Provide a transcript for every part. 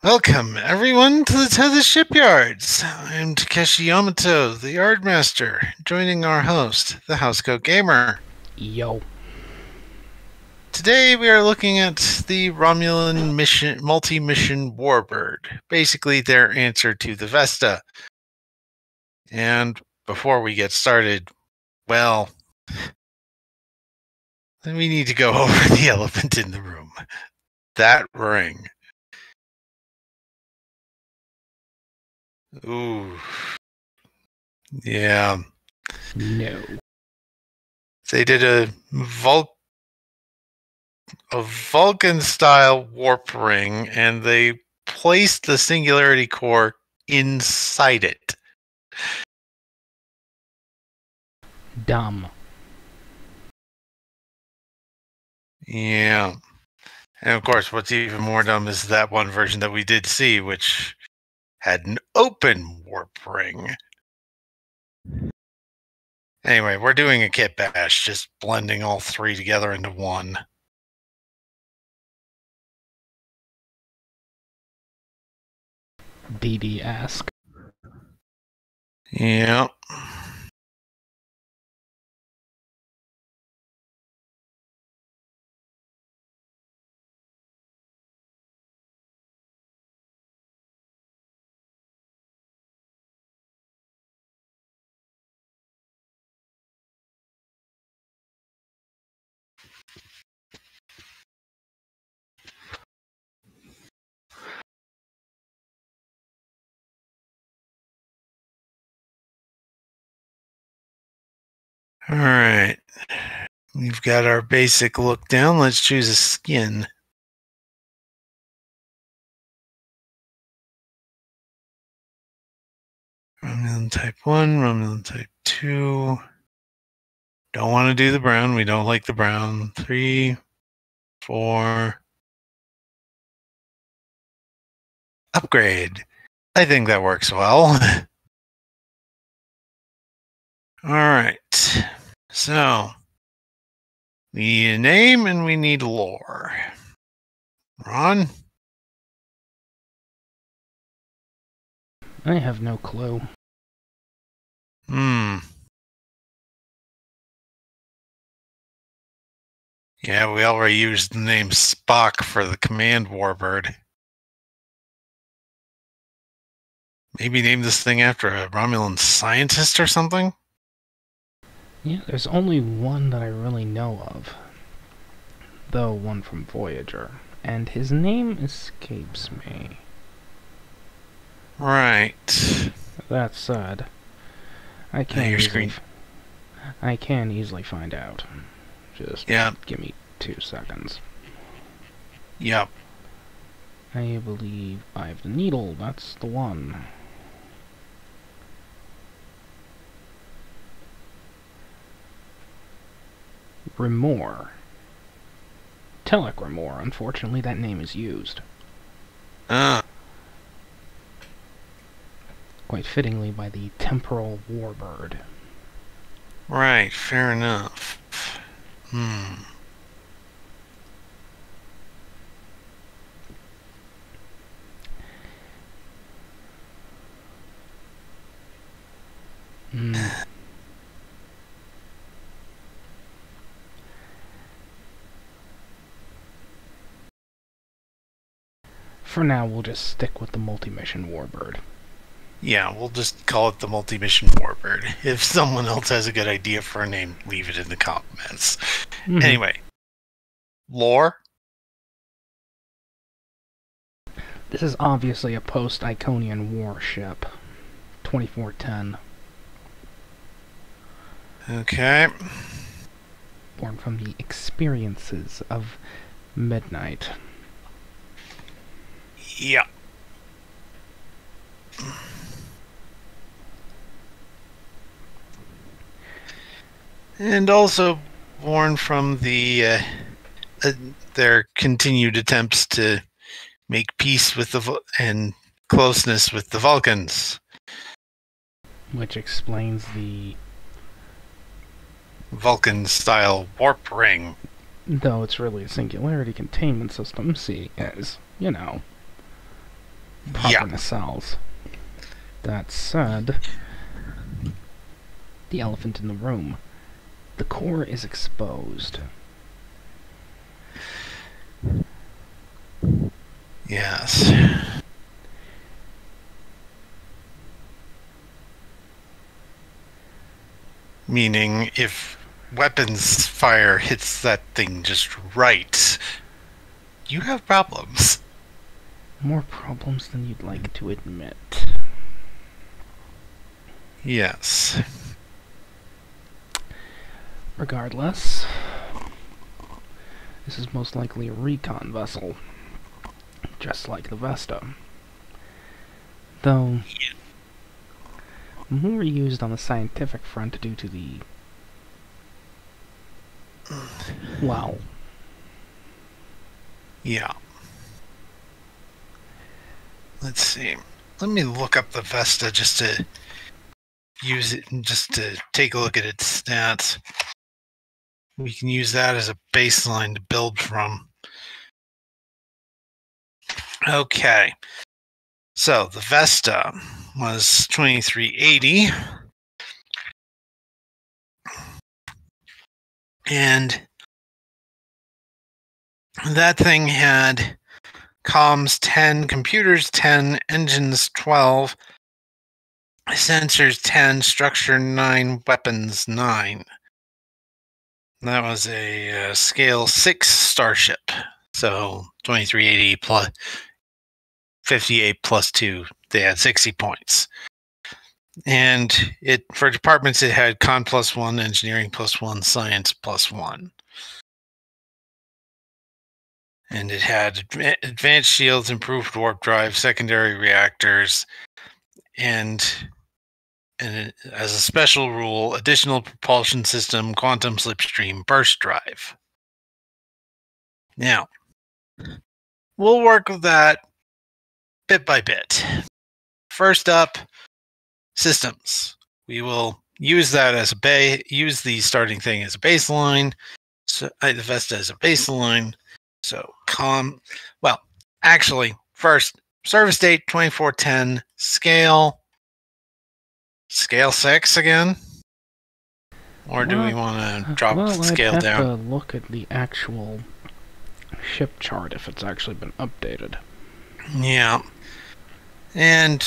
Welcome, everyone, to the Tethys Shipyards. I'm Takeshi Yamato, the Yardmaster, joining our host, the Housecoat Gamer. Yo. Today we are looking at the Romulan multi-mission Warbird, basically their answer to the Vesta. And before we get started, well, we need to go over the elephant in the room. That ring. Ooh. Yeah. No. They did a Vulcan-style warp ring, and they placed the Singularity Core inside it. Dumb. Yeah. And of course, what's even more dumb is that one version that we did see, which had an open warp ring. Anyway, we're doing a kit bash, just blending all three together into one. DD-esque. Yeah. All right. We've got our basic look down. Let's choose a skin. Romulan type 1, Romulan type 2. Don't want to do the brown. We don't like the brown. 3, 4. Upgrade. I think that works well. All right. So, we need a name and we need lore. Ron? I have no clue. Yeah, we already used the name Spock for the command warbird. Maybe name this thing after a Romulan scientist or something? Yeah, there's only one that I really know of. Though one from Voyager. And his name escapes me. Right. That said, I can easily find out. Just give me 2 seconds. Yep. I believe I have the needle. That's the one. Remor. Telek Remor. Unfortunately, that name is used. Quite fittingly by the Temporal Warbird. Right, fair enough. For now, we'll just stick with the multi-mission Warbird. Yeah, we'll just call it the multi-mission Warbird. If someone else has a good idea for a name, leave it in the comments. Anyway, lore? This is obviously a post-Iconian warship. 2410. Okay. Born from the experiences of Midnight. Yeah. And also born from the their continued attempts to make peace with and closeness with the Vulcans. Which explains the Vulcan-style warp ring. Though it's really a singularity containment system, see, as, you know. proper nacelles. That said, the elephant in the room. The core is exposed. Yes. Meaning, if weapons fire hits that thing just right, you have problems. More problems than you'd like to admit. Yes. Regardless, this is most likely a recon vessel, just like the Vesta. Though, more used on the scientific front due to the... well... yeah. Let's see. Let me look up the Vesta just to use it and just to take a look at its stats. We can use that as a baseline to build from. Okay. So the Vesta was 2380. And that thing had comms 10, computers 10, engines 12, sensors 10, structure 9, weapons 9. That was a scale 6 starship. So 2380 plus 58 plus 2, they had 60 points. And it for departments, it had con +1, engineering +1, science +1. And it had advanced shields, improved warp drive, secondary reactors, and as a special rule, additional propulsion system, quantum slipstream burst drive. Now, we'll work with that bit by bit. First up, systems. We will use that as use the starting thing as a baseline. So the Vesta as a baseline. So first, service date 2410, scale 6 again? Or do we want to drop the scale down? I'd have to look at the actual ship chart if it's actually been updated. Yeah. And...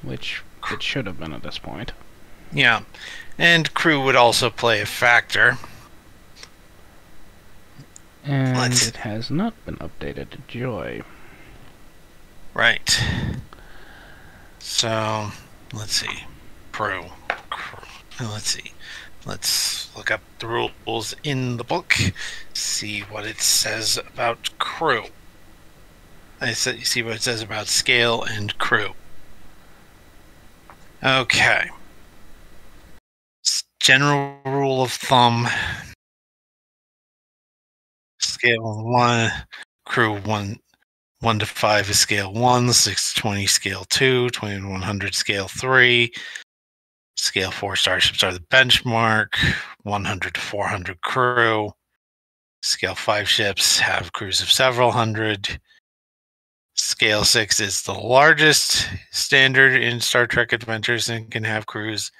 which it should have been at this point. Yeah. And crew would also play a factor. And it has not been updated to Joy. Right. So, let's see. Crew. Let's see. Let's look up the rules in the book. See what it says about crew. See what it says about scale and crew. Okay. General rule of thumb. Scale 1, crew 1 to 5 is scale 1, 6 to 20 scale 2, 20 to 100 scale 3. Scale 4 starships are the benchmark, 100 to 400 crew. Scale 5 ships have crews of several hundred. Scale 6 is the largest standard in Star Trek Adventures and can have crews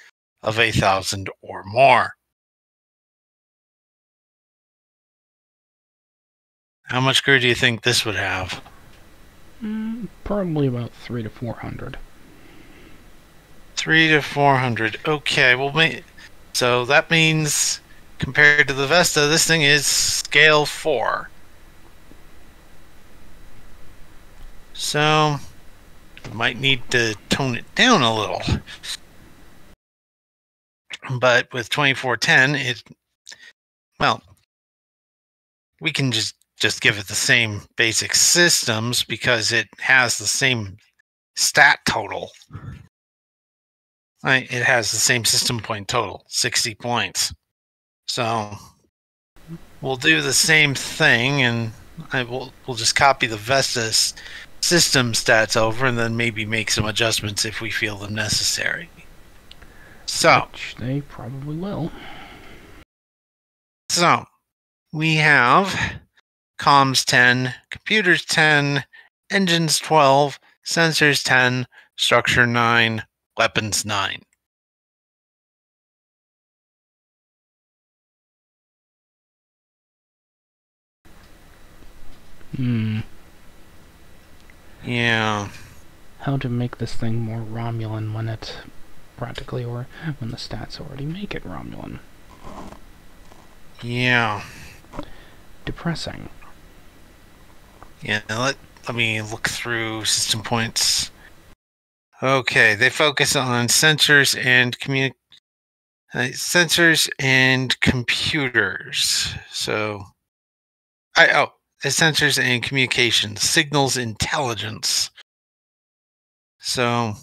of 1,000 or more. How much crew do you think this would have? Probably about 300 to 400. 300 to 400. Okay, well, so that means compared to the Vesta, this thing is scale 4. So we might need to tone it down a little. But with 2410, we can just give it the same basic systems because it has the same stat total. It has the same system point total, 60 points. So we'll do the same thing, and we'll just copy the Vesta's system stats over and then maybe make some adjustments if we feel them necessary. So, which they probably will. So, we have comms 10, computers 10, engines 12, Sensors 10, structure 9, weapons 9. Yeah. How to make this thing more Romulan when it practically, or when the stats already make it Romulan. Yeah. Depressing. Yeah, let me look through system points. Okay, they focus on sensors and sensors and computers. So, sensors and communications, signals intelligence. So,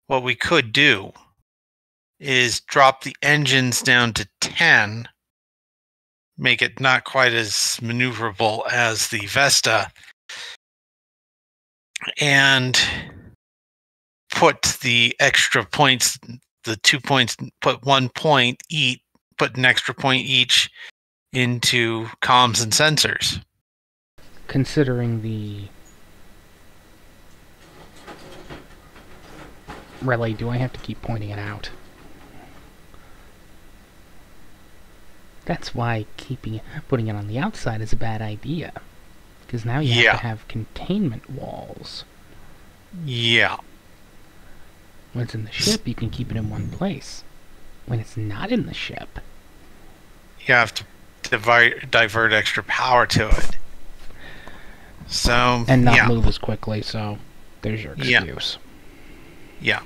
what we could do is drop the engines down to 10, make it not quite as maneuverable as the Vesta, and put the extra points, the 2 points, put 1 point each, put an extra point each into comms and sensors. Considering the... Really, do I have to keep pointing it out? That's why putting it on the outside is a bad idea. Because now you have to have containment walls. Yeah. When it's in the ship, you can keep it in one place. When it's not in the ship, you have to divert extra power to it. So, and not move as quickly, so there's your excuse. Yeah.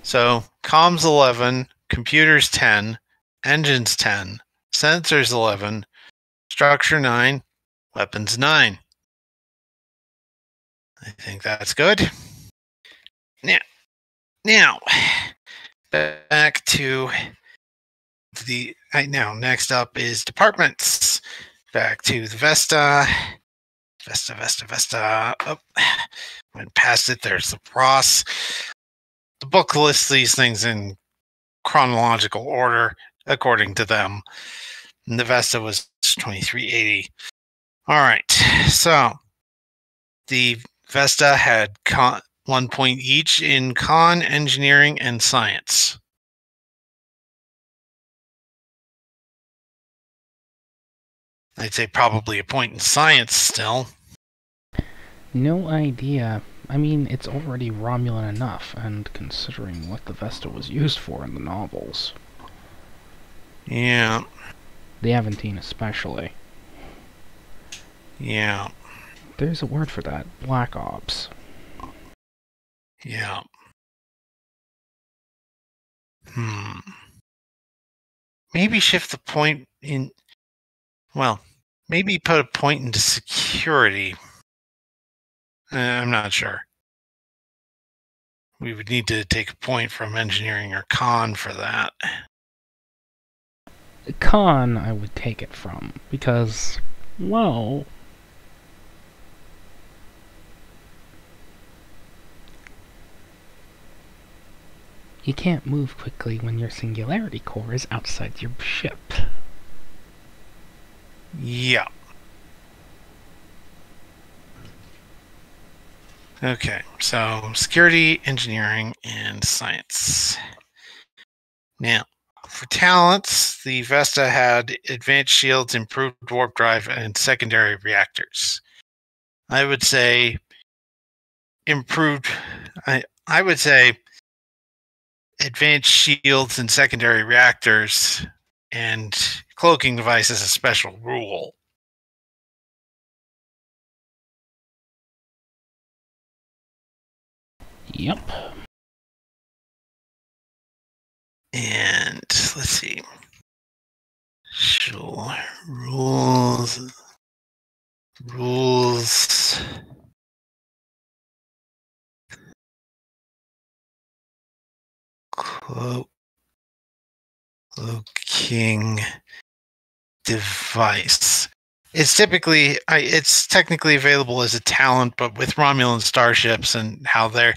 So, comms 11, computers 10, engines 10, sensors 11, structure 9, weapons 9. I think that's good. Now, back to the... next up is departments. Back to the Vesta. Vesta. Oh, went past it. There's the Pross. The book lists these things in chronological order, according to them. And the Vesta was 2380. All right. So, the Vesta had 1 point each in con, engineering, and science. I'd say probably a point in science still. No idea. I mean, it's already Romulan enough, and considering what the Vesta was used for in the novels. Yeah. The Aventine especially. Yeah. There's a word for that. Black Ops. Yeah. Maybe shift the point in... Well, maybe put a point into security. I'm not sure. We would need to take a point from engineering or con for that. Con, I would take it from, because, well... You can't move quickly when your singularity core is outside your ship. Yeah. Okay, so security, engineering, and science. Now, for talents, the Vesta had advanced shields, improved warp drive, and secondary reactors. I would say improved... I would say advanced shields and secondary reactors, and cloaking device is a special rule. Yep. And let's see. Sure. Rules. Cloaking device. It's technically available as a talent, but with Romulan starships and how they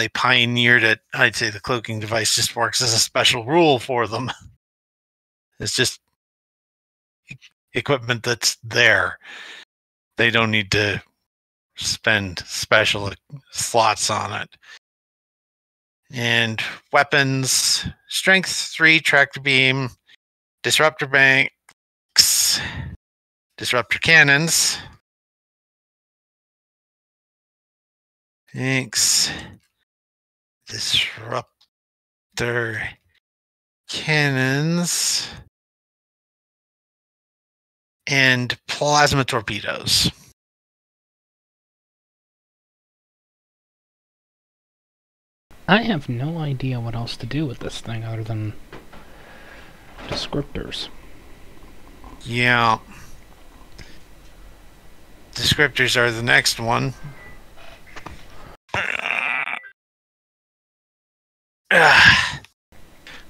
pioneered it, I'd say the cloaking device just works as a special rule for them. It's just equipment that's there. they don't need to spend special slots on it. And weapons, strength 3, tractor beam, disruptor banks, disruptor cannons. Thanks. Disruptor cannons. And plasma torpedoes. I have no idea what else to do with this thing other than descriptors. Yeah. Descriptors are the next one.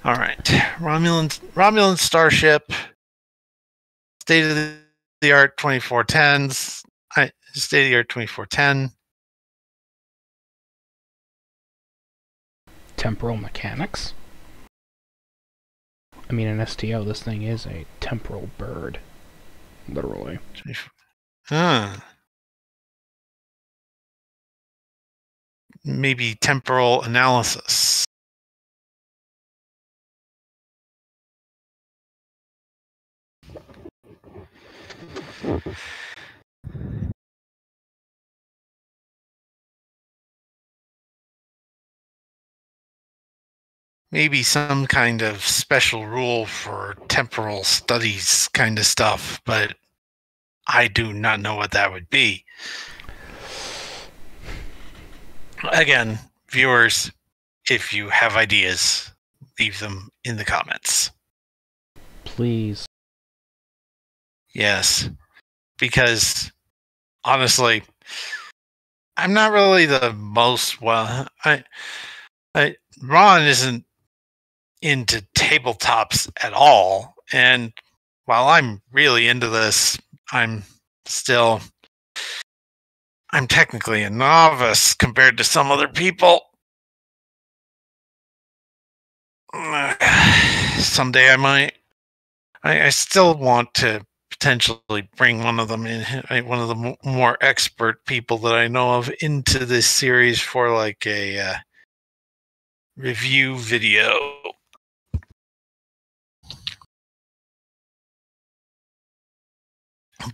All right. Romulan starship. State of the art 2410s. State of the art 2410. Temporal mechanics? I mean, in STO, this thing is a temporal bird. Literally. Maybe temporal analysis. Maybe some kind of special rule for temporal studies kind of stuff, but I do not know what that would be. Again, viewers, if you have ideas, leave them in the comments. Please. Yes, because honestly, I'm not really the most Ron isn't into tabletops at all, and while I'm really into this, I'm technically a novice compared to some other people. Someday I might. I still want to potentially bring one of them in, one of the more expert people that I know of, into this series for like a review video.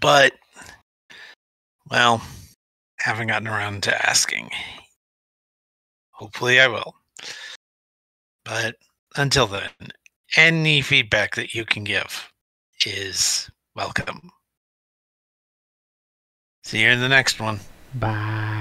But, well, haven't gotten around to asking. Hopefully I will. But until then, any feedback that you can give is welcome. See you in the next one. Bye.